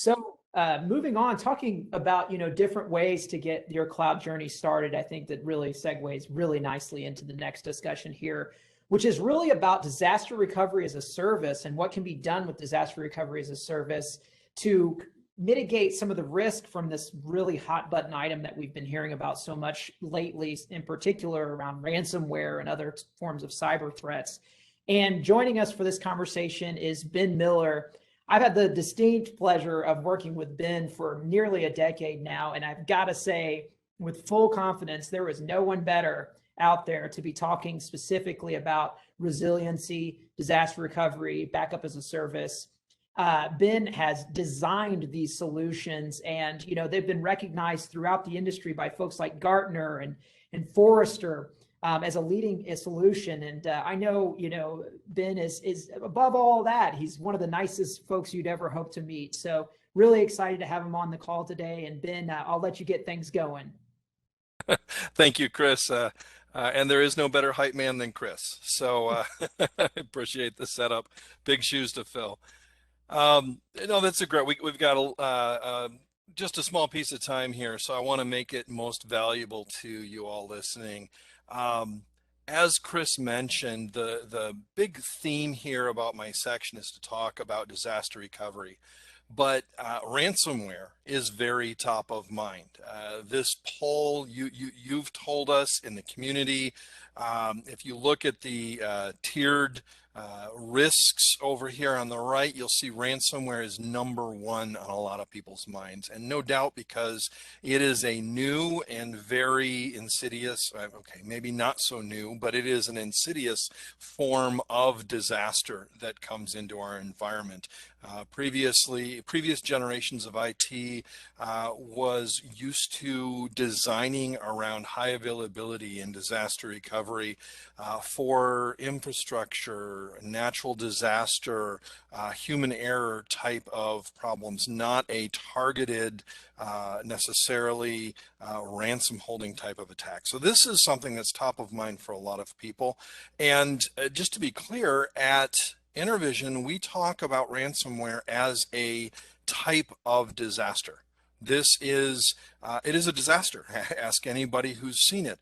So moving on, talking about, different ways to get your cloud journey started, I think that really segues really nicely into the next discussion here, which is really about disaster recovery as a service and what can be done with disaster recovery as a service to mitigate some of the risk from this really hot button item that we've been hearing about so much lately, in particular around ransomware and other forms of cyber threats. And joining us for this conversation is Ben Miller. I've had the distinct pleasure of working with Ben for nearly a decade now, and I've got to say with full confidence, there is no one better out there to be talking specifically about resiliency, disaster recovery, backup as a service. Ben has designed these solutions, and they've been recognized throughout the industry by folks like Gartner and Forrester as a leading solution. And I know, Ben is above all that. He's one of the nicest folks you'd ever hope to meet. So really excited to have him on the call today. And Ben, I'll let you get things going. Thank you, Chris. And there is no better hype man than Chris. So I appreciate the setup. Big shoes to fill. That's a great, we've got just a small piece of time here, so I want to make it most valuable to you all listening. As Chris mentioned, the big theme here about my section is to talk about disaster recovery, but ransomware is very top of mind. This poll you've told us in the community, if you look at the tiered risks over here on the right, you'll see ransomware is #1 on a lot of people's minds, and no doubt because it is a new and very insidious, okay, maybe not so new, but it is an insidious form of disaster that comes into our environment. Previous generations of IT was used to designing around high availability and disaster recovery for infrastructure, natural disaster, human error type of problems, not a targeted necessarily ransom holding type of attack. So this is something that's top of mind for a lot of people. And just to be clear, at InterVision, we talk about ransomware as a type of disaster. This is, it is a disaster. Ask anybody who's seen it.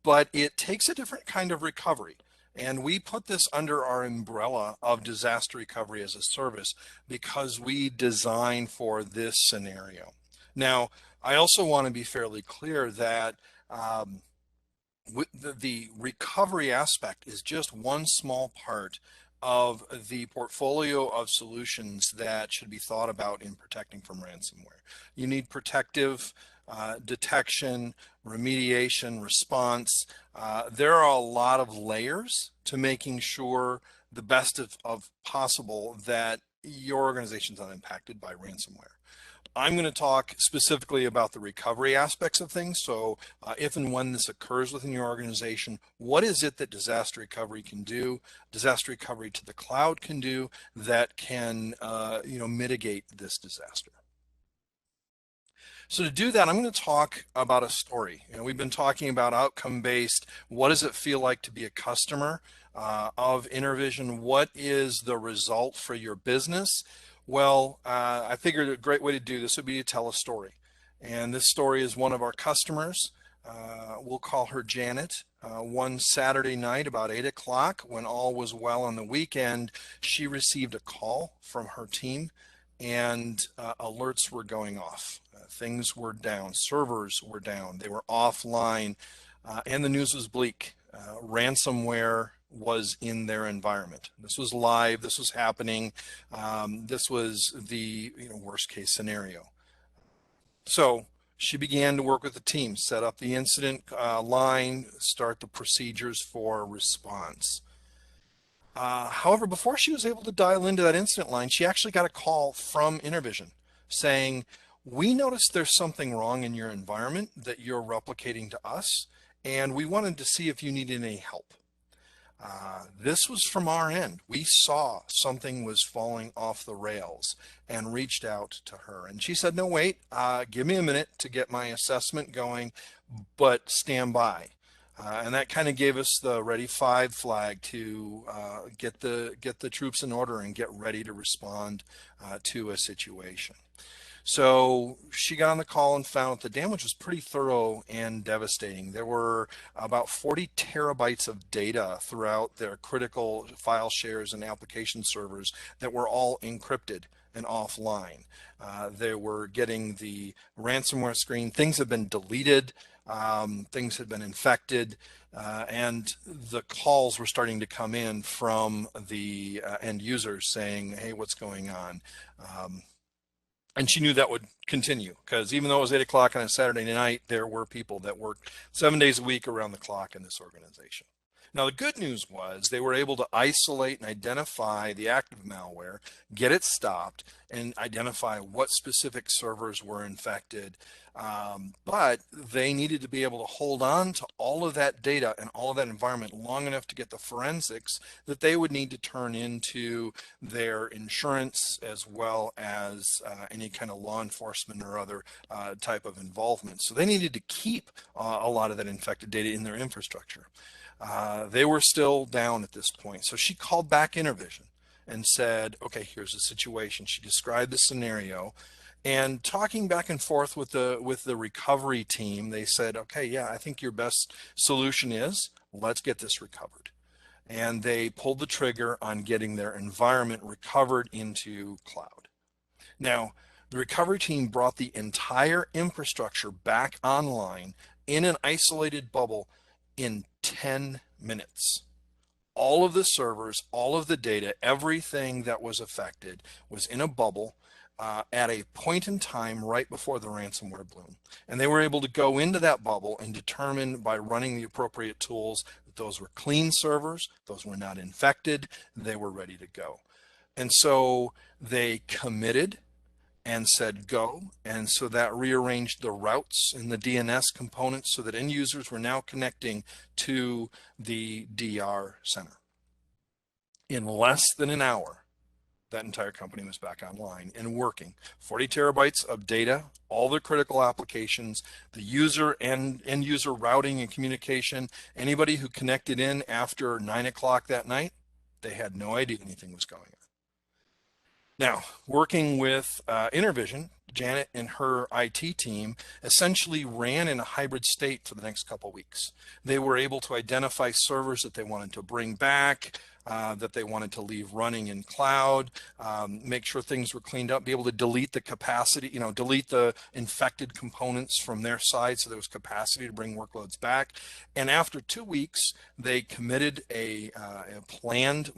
But it takes a different kind of recovery. And we put this under our umbrella of disaster recovery as a service because we design for this scenario. Now, I also want to be fairly clear that the recovery aspect is just one small part of the portfolio of solutions that should be thought about in protecting from ransomware. You need protective detection, remediation, response. There are a lot of layers to making sure the best of possible that your organization's not impacted by ransomware. I'm going to talk specifically about the recovery aspects of things. So if and when this occurs within your organization, what is it that disaster recovery can do, disaster recovery to the cloud can do that can mitigate this disaster? So to do that, I'm going to talk about a story. We've been talking about outcome-based. What does it feel like to be a customer of InterVision? What is the result for your business? Well, I figured a great way to do this would be to tell a story. And this story is one of our customers. We'll call her Janet. One Saturday night about 8 o'clock, when all was well on the weekend, she received a call from her team, and alerts were going off. Things were down, servers were down, they were offline, and the news was bleak. Ransomware was in their environment. This was live, this was happening, this was the worst case scenario. So she began to work with the team, set up the incident line, start the procedures for response. However, before she was able to dial into that incident line, she actually got a call from InterVision saying, we noticed there's something wrong in your environment that you're replicating to us, and we wanted to see if you needed any help. This was from our end. We saw something was falling off the rails and reached out to her. And she said, no, wait, give me a minute to get my assessment going, but stand by. And that kind of gave us the Ready 5 flag to get the troops in order and get ready to respond to a situation. So she got on the call and found that the damage was pretty thorough and devastating. There were about 40 terabytes of data throughout their critical file shares and application servers that were all encrypted and offline. They were getting the ransomware screen. Things had been deleted. Things had been infected. And the calls were starting to come in from the end users saying, hey, what's going on? And she knew that would continue, because even though it was 8 o'clock on a Saturday night, there were people that worked 7 days a week around the clock in this organization. Now, the good news was they were able to isolate and identify the active malware, get it stopped, and identify what specific servers were infected. But they needed to be able to hold on to all of that data and all of that environment long enough to get the forensics that they would need to turn into their insurance, as well as any kind of law enforcement or other type of involvement. So they needed to keep a lot of that infected data in their infrastructure. They were still down at this point. So she called back InterVision and said, okay, here's the situation. She described the scenario, and talking back and forth with the recovery team, they said, okay, yeah, I think your best solution is let's get this recovered. And they pulled the trigger on getting their environment recovered into cloud. Now, the recovery team brought the entire infrastructure back online in an isolated bubble in 10 minutes. All of the servers, all of the data, everything that was affected was in a bubble at a point in time right before the ransomware bloom. And they were able to go into that bubble and determine by running the appropriate tools that those were clean servers, those were not infected, they were ready to go. And so they committed and said go, and so that rearranged the routes in the DNS components so that end users were now connecting to the DR center. In less than an hour, that entire company was back online and working. 40 terabytes of data, all the critical applications, the user and end user routing and communication. Anybody who connected in after 9 o'clock that night, they had no idea anything was going on. Now, working with InterVision, Janet and her IT team essentially ran in a hybrid state for the next couple of weeks. They were able to identify servers that they wanted to bring back, that they wanted to leave running in cloud, make sure things were cleaned up, be able to delete the capacity, delete the infected components from their side so there was capacity to bring workloads back. And after 2 weeks, they committed a planned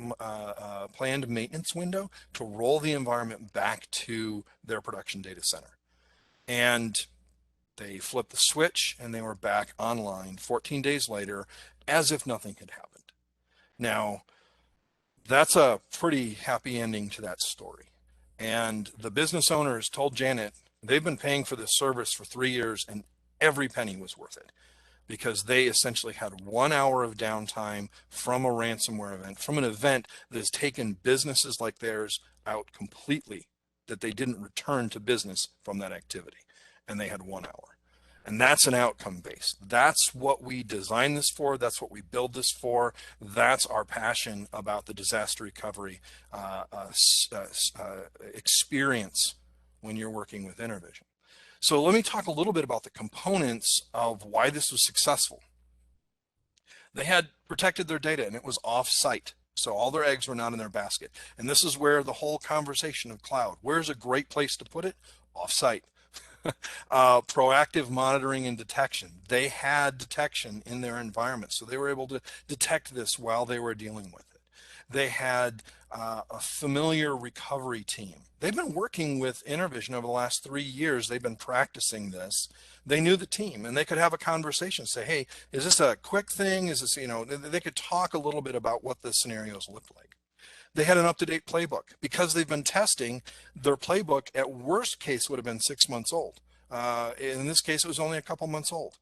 maintenance window to roll the environment back to their production data center. And they flipped the switch and they were back online 14 days later as if nothing had happened. Now, that's a pretty happy ending to that story. And the business owners told Janet they've been paying for this service for 3 years and every penny was worth it, because they essentially had 1 hour of downtime from a ransomware event, from an event that has taken businesses like theirs out completely, that they didn't return to business from that activity. And they had 1 hour. And that's an outcome based. That's what we design this for. That's what we build this for. That's our passion about the disaster recovery experience when you're working with InterVision. So let me talk a little bit about the components of why this was successful. They had protected their data and it was off-site. So all their eggs were not in their basket. And this is where the whole conversation of cloud, where's a great place to put it? Off-site. Proactive monitoring and detection. They had detection in their environment, so they were able to detect this while they were dealing with it. They had a familiar recovery team. They've been working with InterVision over the last 3 years. They've been practicing this. They knew the team and they could have a conversation, say, hey, is this a quick thing? Is this, they could talk a little bit about what the scenarios look like. They had an up-to-date playbook. Because they've been testing, their playbook at worst case would have been 6 months old. In this case, it was only a couple months old.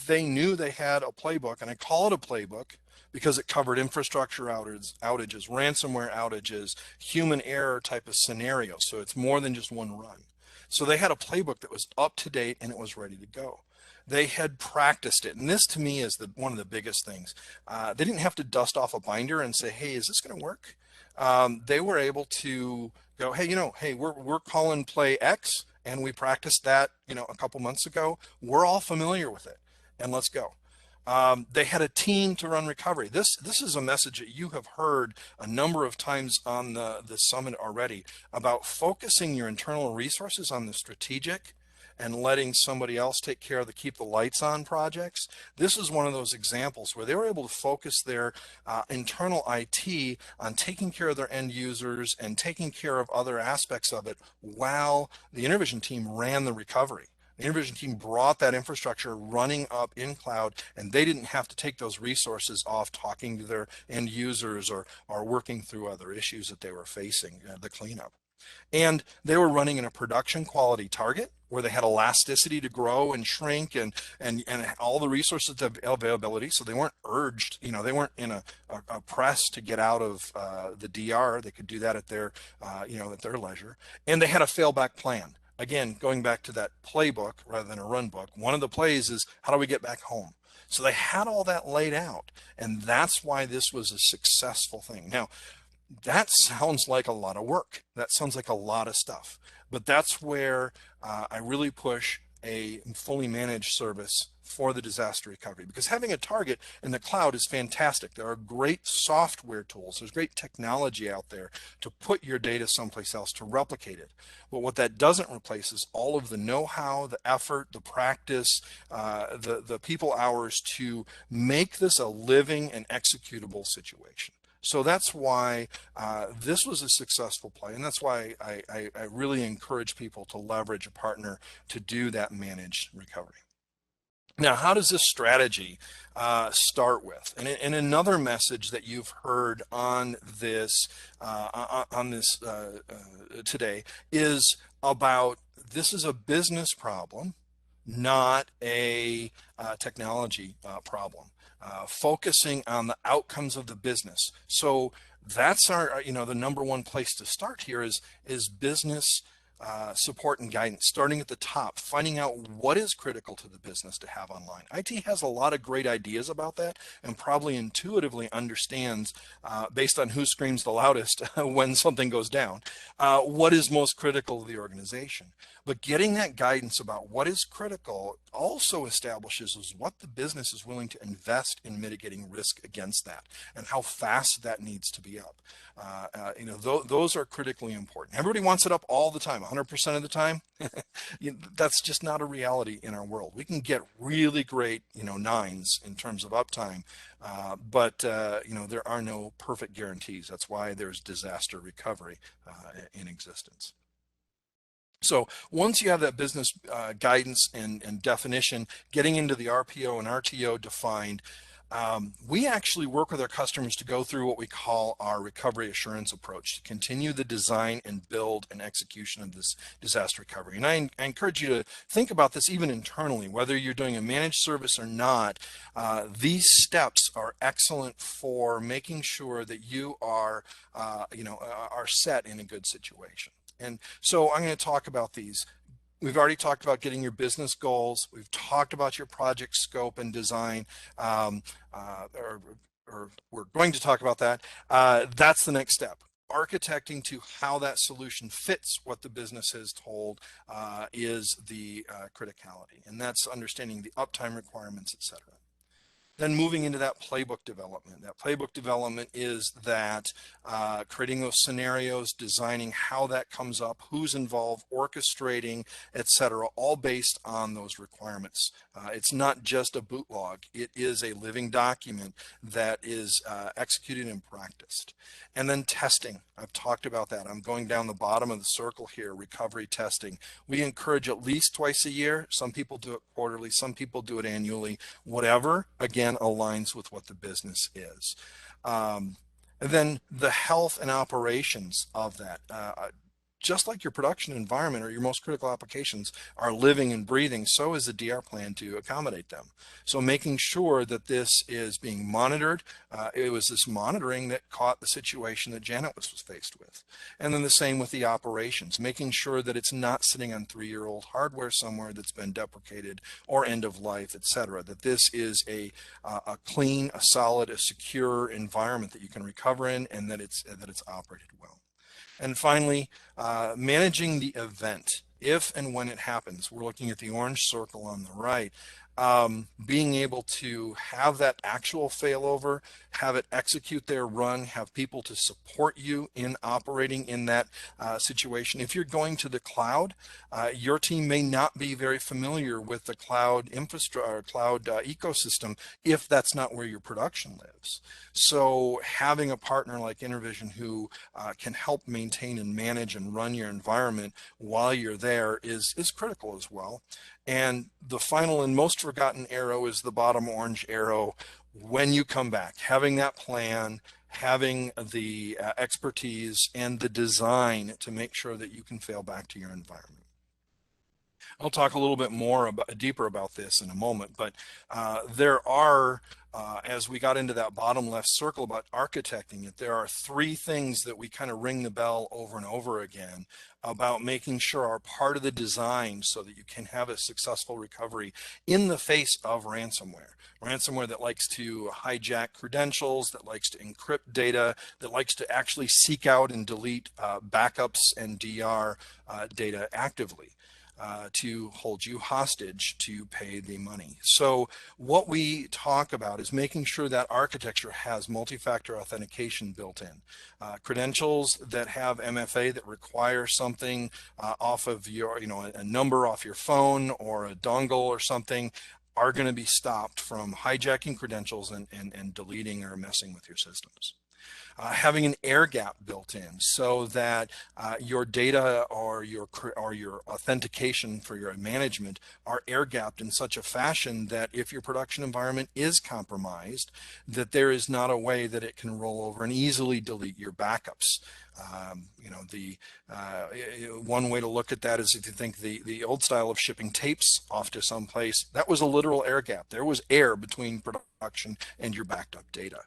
They knew they had a playbook, and I call it a playbook because it covered infrastructure outages, ransomware outages, human error type of scenarios. So it's more than just one run. So they had a playbook that was up to date and it was ready to go. They had practiced it. And this to me is one of the biggest things. They didn't have to dust off a binder and say, hey, is this going to work? They were able to go, hey, hey, we're calling play X, and we practiced that, a couple months ago. We're all familiar with it, and let's go. They had a team to run recovery. This is a message that you have heard a number of times on the summit already about focusing your internal resources on the strategic and letting somebody else take care of the keep the lights on projects. This is one of those examples where they were able to focus their internal IT on taking care of their end users and taking care of other aspects of it while the InterVision team ran the recovery. The InterVision team brought that infrastructure running up in cloud, and they didn't have to take those resources off talking to their end users or working through other issues that they were facing, the cleanup. And they were running in a production quality target where they had elasticity to grow and shrink and all the resources of availability. So they weren't urged, they weren't in a press to get out of the DR. They could do that at their, at their leisure. And they had a failback plan. Again, going back to that playbook rather than a run book, one of the plays is how do we get back home? So they had all that laid out, and that's why this was a successful thing. Now, that sounds like a lot of work. That sounds like a lot of stuff, but that's where I really push a fully managed service for the disaster recovery, because having a target in the cloud is fantastic. There are great software tools. There's great technology out there to put your data someplace else to replicate it. But what that doesn't replace is all of the know-how, the effort, the practice, the people hours to make this a living and executable situation. So that's why this was a successful play, and that's why I really encourage people to leverage a partner to do that managed recovery. Now, how does this strategy start with? And another message that you've heard on this today is about this is a business problem, not a technology problem. Focusing on the outcomes of the business. So that's our, the number one place to start here is business support and guidance, starting at the top, finding out what is critical to the business to have online. IT has a lot of great ideas about that and probably intuitively understands, based on who screams the loudest when something goes down, what is most critical to the organization. But getting that guidance about what is critical also establishes is what the business is willing to invest in mitigating risk against that and how fast that needs to be up. Those are critically important. Everybody wants it up all the time, 100% of the time. That's just not a reality in our world. We can get really great, nines in terms of uptime, but there are no perfect guarantees. That's why there's disaster recovery in existence. So once you have that business guidance and definition, getting into the RPO and RTO defined, we actually work with our customers to go through what we call our recovery assurance approach to continue the design and build and execution of this disaster recovery. And I encourage you to think about this even internally, whether you're doing a managed service or not. These steps are excellent for making sure that you are set in a good situation. And so I'm going to talk about these. We've already talked about getting your business goals. We've talked about your project scope and design, or we're going to talk about that. That's the next step. Architecting to how that solution fits what the business has told is the criticality, and that's understanding the uptime requirements, etc. Then moving into that playbook development. That playbook development is that creating those scenarios, designing how that comes up, who's involved, orchestrating, etc., all based on those requirements. It's not just a boot log. It is a living document that is executed and practiced. And then testing. I've talked about that. I'm going down the bottom of the circle here, recovery testing. We encourage at least twice a year. Some people do it quarterly. Some people do it annually. Whatever, again, aligns with what the business is. And then the health and operations of that. just like your production environment or your most critical applications are living and breathing, so is the DR plan to accommodate them. So making sure that this is being monitored. It was this monitoring that caught the situation that Janet was faced with. And then the same with the operations, making sure that it's not sitting on 3-year-old hardware somewhere that's been deprecated or end of life, etc. That this is a clean, a solid, a secure environment that you can recover in, and that it's operated well. And finally, managing the event. If and when it happens, we're looking at the orange circle on the right. Being able to have that actual failover, have it execute their run, have people to support you in operating in that situation. If you're going to the cloud, your team may not be very familiar with the cloud infrastructure, cloud ecosystem, if that's not where your production lives. So having a partner like InterVision who can help maintain and manage and run your environment while you're there is critical as well. And the final and most forgotten arrow is the bottom orange arrow. When you come back, having that plan, having the expertise and the design to make sure that you can fail back to your environment. I'll talk a little bit more deeper about this in a moment, but there are, as we got into that bottom left circle about architecting it, there are 3 things that we kind of ring the bell over and over again about making sure are part of the design so that you can have a successful recovery in the face of ransomware. Ransomware that likes to hijack credentials, that likes to encrypt data, that likes to actually seek out and delete backups and DR data actively. To hold you hostage to pay the money. So what we talk about is making sure that architecture has multi-factor authentication built in. Credentials that have MFA that require something off of your, a number off your phone or a dongle or something are going to be stopped from hijacking credentials and deleting or messing with your systems. Having an air gap built in so that your data or your authentication for your management are air gapped in such a fashion that if your production environment is compromised, that there is not a way that it can roll over and easily delete your backups. One way to look at that is if you think the old style of shipping tapes off to some place, that was a literal air gap. There was air between production and your backed up data.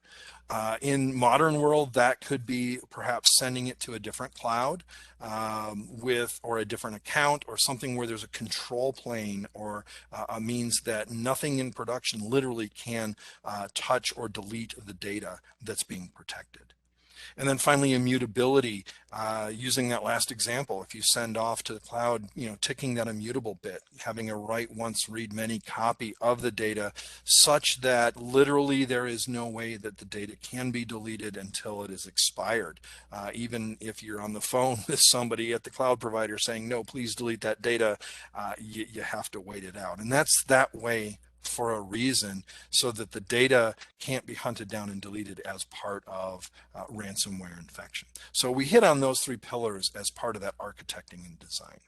In modern world, that could be perhaps sending it to a different cloud or a different account or something where there's a control plane or a means that nothing in production literally can touch or delete the data that's being protected. And then finally, immutability, using that last example, if you send off to the cloud, ticking that immutable bit, having a write once, read many copy of the data such that literally there is no way that the data can be deleted until it is expired. Even if you're on the phone with somebody at the cloud provider saying, no, please delete that data, you have to wait it out. And that's that way for a reason, so that the data can't be hunted down and deleted as part of ransomware infection. So we hit on those 3 pillars as part of that architecting and design.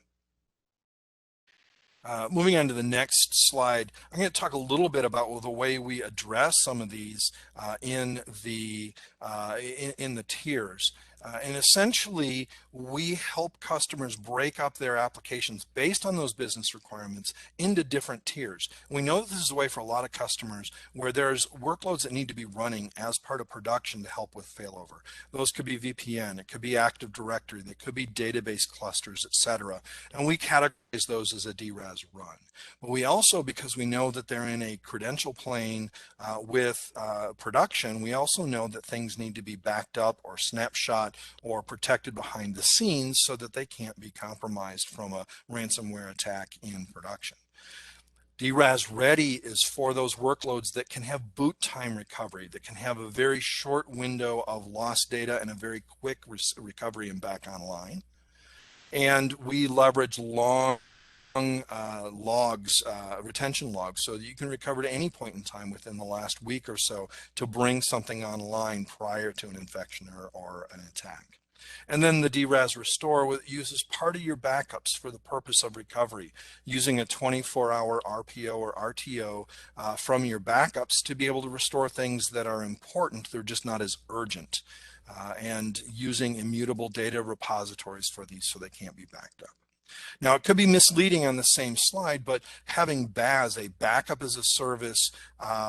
Moving on to the next slide, I'm going to talk a little bit about the way we address some of these in the tiers. And essentially, we help customers break up their applications based on those business requirements into different tiers. We know that this is a way for a lot of customers where there's workloads that need to be running as part of production to help with failover. Those could be VPN, it could be Active Directory, they could be database clusters, etc. And we categorize those as a DRaaS run. But we also, because we know that they're in a credential plane with production, we also know that things need to be backed up or snapshot or protected behind the scenes so that they can't be compromised from a ransomware attack in production. DRaaS Ready is for those workloads that can have boot time recovery, that can have a very short window of lost data and a very quick recovery and back online. And we leverage long retention logs, so that you can recover to any point in time within the last week or so to bring something online prior to an infection or an attack. And then the DRaaS Restore uses part of your backups for the purpose of recovery, using a 24-hour RPO or RTO from your backups to be able to restore things that are important. They're just not as urgent. and using immutable data repositories for these so they can't be backed up. Now, it could be misleading on the same slide, but having BAS, a backup as a service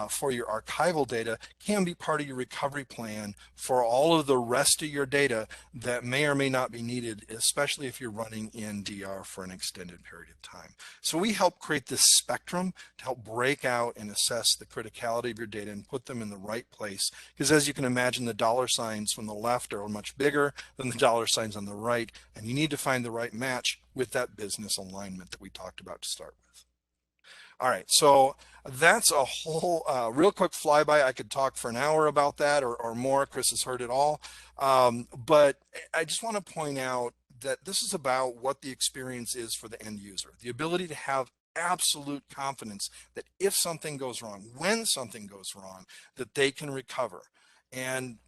for your archival data, can be part of your recovery plan for all of the rest of your data that may or may not be needed, especially if you're running in DR for an extended period of time. So we help create this spectrum to help break out and assess the criticality of your data and put them in the right place. Because as you can imagine, the dollar signs from the left are much bigger than the dollar signs on the right, and you need to find the right match with that business alignment that we talked about to start with. All right, so that's a whole real quick flyby. I could talk for an hour about that or more. Chris has heard it all. But I just want to point out that this is about what the experience is for the end user, the ability to have absolute confidence that if something goes wrong, when something goes wrong, that they can recover. And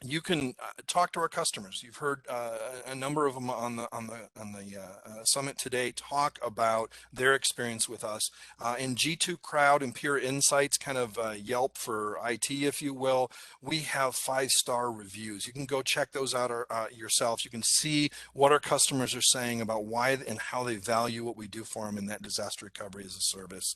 you can talk to our customers. You've heard a number of them on the summit today talk about their experience with us. In G2 Crowd and Pure Insights, kind of Yelp for IT, if you will, we have 5-star reviews. You can go check those out yourselves. You can see what our customers are saying about why and how they value what we do for them in that disaster recovery as a service.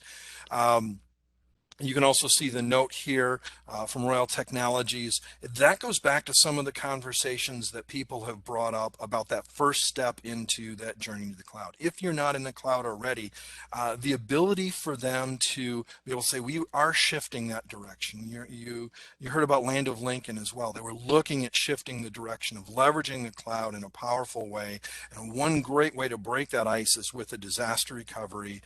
You can also see the note here from Royal Technologies. That goes back to some of the conversations that people have brought up about that first step into that journey to the cloud. If you're not in the cloud already, the ability for them to be able to say, we are shifting that direction. You heard about Land of Lincoln as well. They were looking at shifting the direction of leveraging the cloud in a powerful way. And one great way to break that ice is with a disaster recovery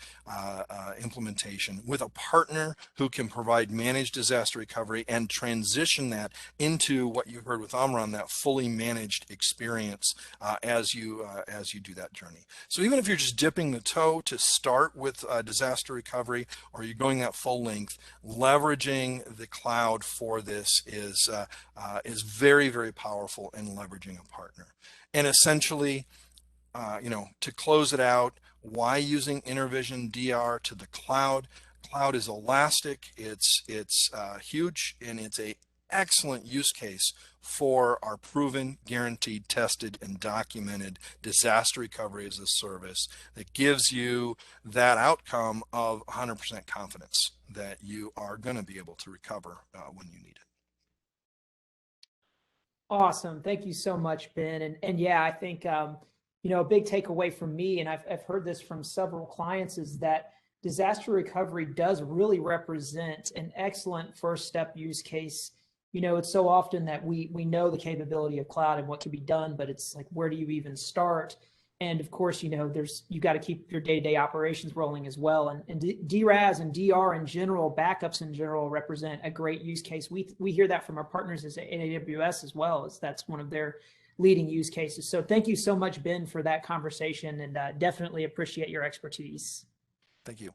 implementation with a partner who can provide managed disaster recovery and transition that into what you heard with Amran, that fully managed experience as you do that journey. So even if you're just dipping the toe to start with disaster recovery, or you're going that full length, leveraging the cloud for this is very, very powerful in leveraging a partner. And essentially, to close it out, why using InterVision DR to the cloud? Cloud is elastic, it's huge, and it's an excellent use case for our proven, guaranteed, tested, and documented disaster recovery as a service that gives you that outcome of 100% confidence that you are going to be able to recover when you need it. Awesome. Thank you so much, Ben. And yeah, I think, a big takeaway from me, and I've heard this from several clients, is that disaster recovery does really represent an excellent first step use case. It's so often that we know the capability of cloud and what can be done, but it's like, where do you even start? And of course, you got to keep your day-to-day operations rolling as well. And DRaaS and DR in general, backups in general, represent a great use case. We hear that from our partners at AWS as well, as that's one of their leading use cases. So thank you so much, Ben, for that conversation, and definitely appreciate your expertise. Thank you.